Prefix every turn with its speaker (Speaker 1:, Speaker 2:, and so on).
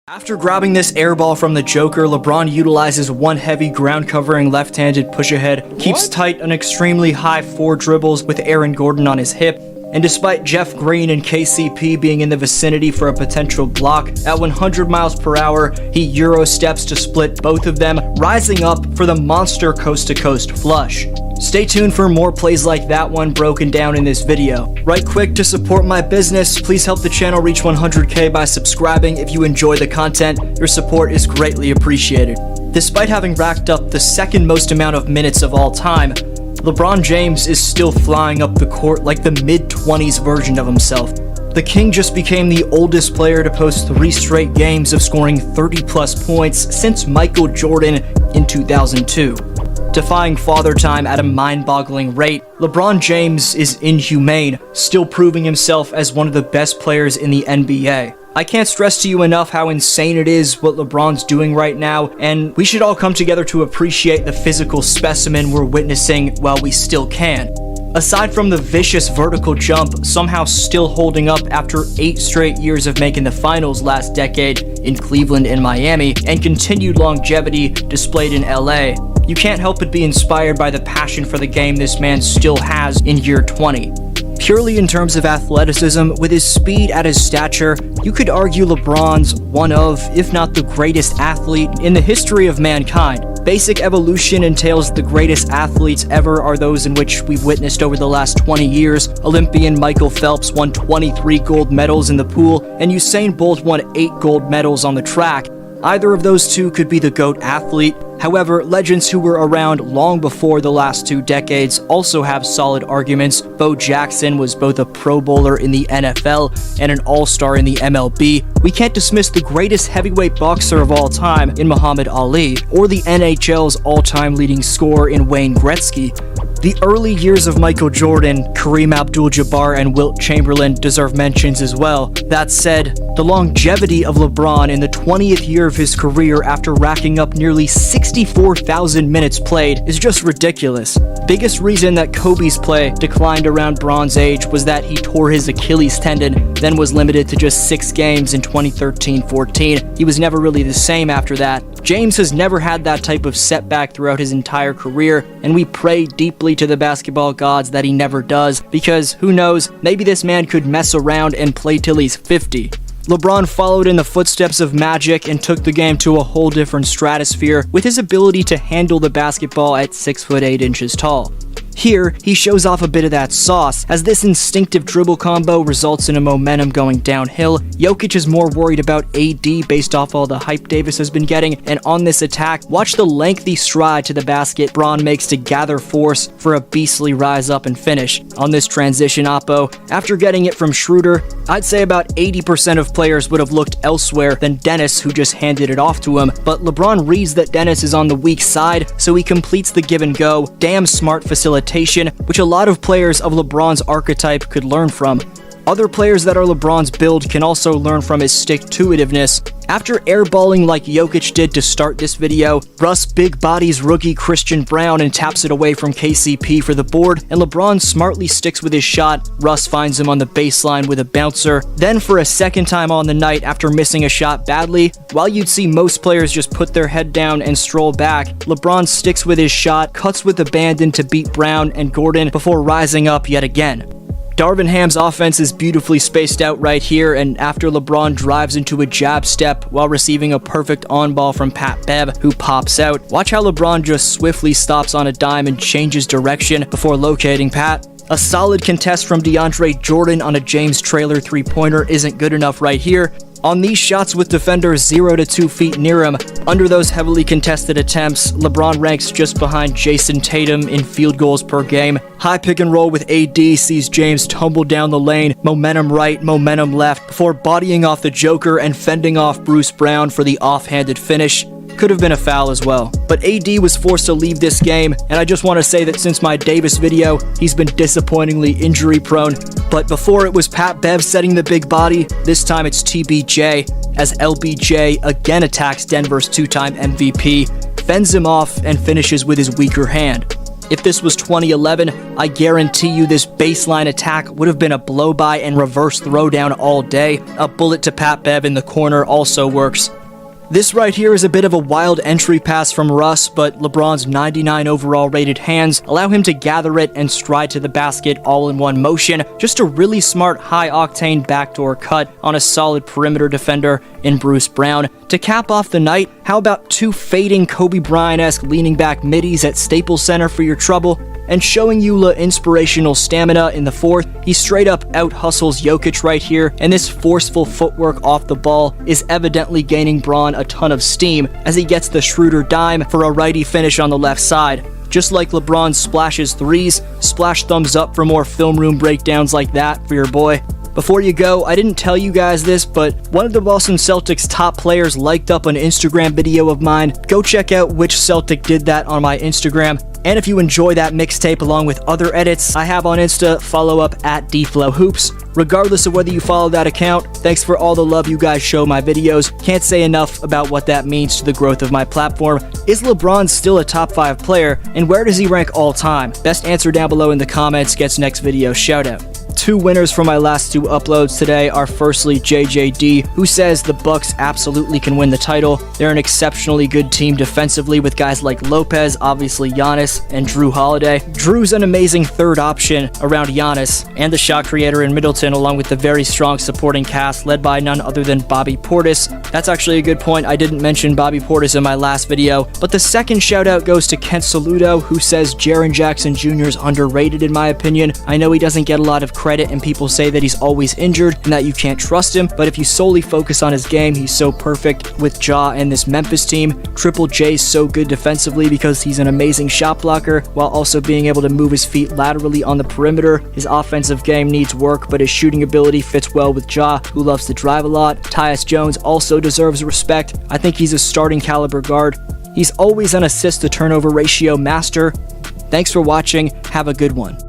Speaker 1: After grabbing this airball from the Joker, LeBron utilizes one heavy ground-covering left-handed push-ahead, keeps tight an extremely high 4 dribbles with Aaron Gordon on his hip, and despite Jeff Green and KCP being in the vicinity for a potential block, at 100 miles per hour, he Euro steps to split both of them, rising up for the monster coast-to-coast flush. Stay tuned for more plays like that one broken down in this video. Right quick, to support my business, please help the channel reach 100K by subscribing if you enjoy the content. Your support is greatly appreciated. Despite having racked up the second most amount of minutes of all time, LeBron James is still flying up the court like the mid-20s version of himself. The King just became the oldest player to post 3 straight games of scoring 30+ points since Michael Jordan in 2002. Defying father time at a mind-boggling rate, LeBron James is inhumane, still proving himself as one of the best players in the NBA. I can't stress to you enough how insane it is what LeBron's doing right now, and we should all come together to appreciate the physical specimen we're witnessing while we still can. Aside from the vicious vertical jump, somehow still holding up after 8 straight years of making the finals last decade in Cleveland and Miami, and continued longevity displayed in LA, you can't help but be inspired by the passion for the game this man still has in year 20. Purely in terms of athleticism, with his speed at his stature, you could argue LeBron's one of, if not the greatest athlete in the history of mankind. Basic evolution entails the greatest athletes ever are those in which we've witnessed over the last 20 years. Olympian Michael Phelps won 23 gold medals in the pool, and Usain Bolt won 8 gold medals on the track. Either of those two could be the GOAT athlete. However, legends who were around long before the last 2 decades also have solid arguments. Bo Jackson was both a Pro Bowler in the NFL and an All-Star in the MLB. We can't dismiss the greatest heavyweight boxer of all time in Muhammad Ali, or the NHL's all-time leading scorer in Wayne Gretzky. The early years of Michael Jordan, Kareem Abdul-Jabbar, and Wilt Chamberlain deserve mentions as well. That said, the longevity of LeBron in the 20th year of his career after racking up nearly 64,000 minutes played is just ridiculous. Biggest reason that Kobe's play declined around Bron's age was that he tore his Achilles tendon, then was limited to just 6 games in 2013-14. He was never really the same after that. James has never had that type of setback throughout his entire career, and we pray deeply to the basketball gods that he never does, because who knows, maybe this man could mess around and play till he's 50. LeBron followed in the footsteps of Magic and took the game to a whole different stratosphere with his ability to handle the basketball at 6 foot 8 inches tall. Here, he shows off a bit of that sauce, as this instinctive dribble combo results in a momentum going downhill. Jokic is more worried about AD based off all the hype Davis has been getting, and on this attack, watch the lengthy stride to the basket Bron makes to gather force for a beastly rise up and finish. On this transition oppo, after getting it from Schroeder, I'd say about 80% of players would have looked elsewhere than Dennis, who just handed it off to him, but LeBron reads that Dennis is on the weak side, so he completes the give and go. Damn smart facilitation, which a lot of players of LeBron's archetype could learn from. Other players that are LeBron's build can also learn from his stick-to-itiveness. After airballing like Jokic did to start this video, Russ big bodies rookie Christian Brown and taps it away from KCP for the board, and LeBron smartly sticks with his shot. Russ finds him on the baseline with a bouncer. Then for a second time on the night after missing a shot badly, while you'd see most players just put their head down and stroll back, LeBron sticks with his shot, cuts with abandon to beat Brown and Gordon before rising up yet again. Darvin Ham's offense is beautifully spaced out right here, and after LeBron drives into a jab step while receiving a perfect on-ball from Pat Bev, who pops out, watch how LeBron just swiftly stops on a dime and changes direction before locating Pat. A solid contest from DeAndre Jordan on a James trailer 3-pointer isn't good enough right here. On these shots with defenders 0 to 2 feet near him, under those heavily contested attempts, LeBron ranks just behind Jason Tatum in field goals per game. High pick and roll with AD sees James tumble down the lane, momentum right, momentum left, before bodying off the Joker and fending off Bruce Brown for the offhanded finish. Could have been a foul as well. But AD was forced to leave this game, and I just want to say that since my Davis video, he's been disappointingly injury prone. But before it was Pat Bev setting the big body, this time it's TBJ, as LBJ again attacks Denver's 2-time MVP, fends him off, and finishes with his weaker hand. If this was 2011, I guarantee you this baseline attack would have been a blow-by and reverse throwdown all day. A bullet to Pat Bev in the corner also works. This right here is a bit of a wild entry pass from Russ, but LeBron's 99 overall rated hands allow him to gather it and stride to the basket all in one motion. Just a really smart high-octane backdoor cut on a solid perimeter defender in Bruce Brown. To cap off the night, how about two fading Kobe Bryant-esque leaning back middies at Staples Center for your trouble? And showing you the inspirational stamina in the fourth, he straight up out-hustles Jokic right here, and this forceful footwork off the ball is evidently gaining Bron a ton of steam as he gets the Schroeder dime for a righty finish on the left side. Just like LeBron splashes threes, splash thumbs up for more film room breakdowns like that for your boy. Before you go, I didn't tell you guys this, but one of the Boston Celtics top players liked up an Instagram video of mine. Go check out which Celtic did that on my Instagram. And if you enjoy that mixtape along with other edits I have on Insta, follow up at DFlowHoops. Regardless of whether you follow that account, thanks for all the love you guys show my videos. Can't say enough about what that means to the growth of my platform. Is LeBron still a top 5 player, and where does he rank all time? Best answer down below in the comments gets next video shoutout. Two winners from my last two uploads today are firstly JJD, who says the Bucks absolutely can win the title. They're an exceptionally good team defensively with guys like Lopez, obviously Giannis, and Drew Holiday. Drew's an amazing third option around Giannis and the shot creator in Middleton, along with the very strong supporting cast led by none other than Bobby Portis. That's actually a good point. I didn't mention Bobby Portis in my last video, but the second shout out goes to Kent Saludo, who says Jaren Jackson Jr. is underrated in my opinion. I know he doesn't get a lot of credit and people say that he's always injured and that you can't trust him, but if you solely focus on his game, he's so perfect with Ja and this Memphis team. Triple J's so good defensively because he's an amazing shot blocker while also being able to move his feet laterally on the perimeter. His offensive game needs work, but his shooting ability fits well with Ja, who loves to drive a lot. Tyus Jones also deserves respect. I think he's a starting caliber guard. He's always an assist to turnover ratio master. Thanks for watching. Have a good one.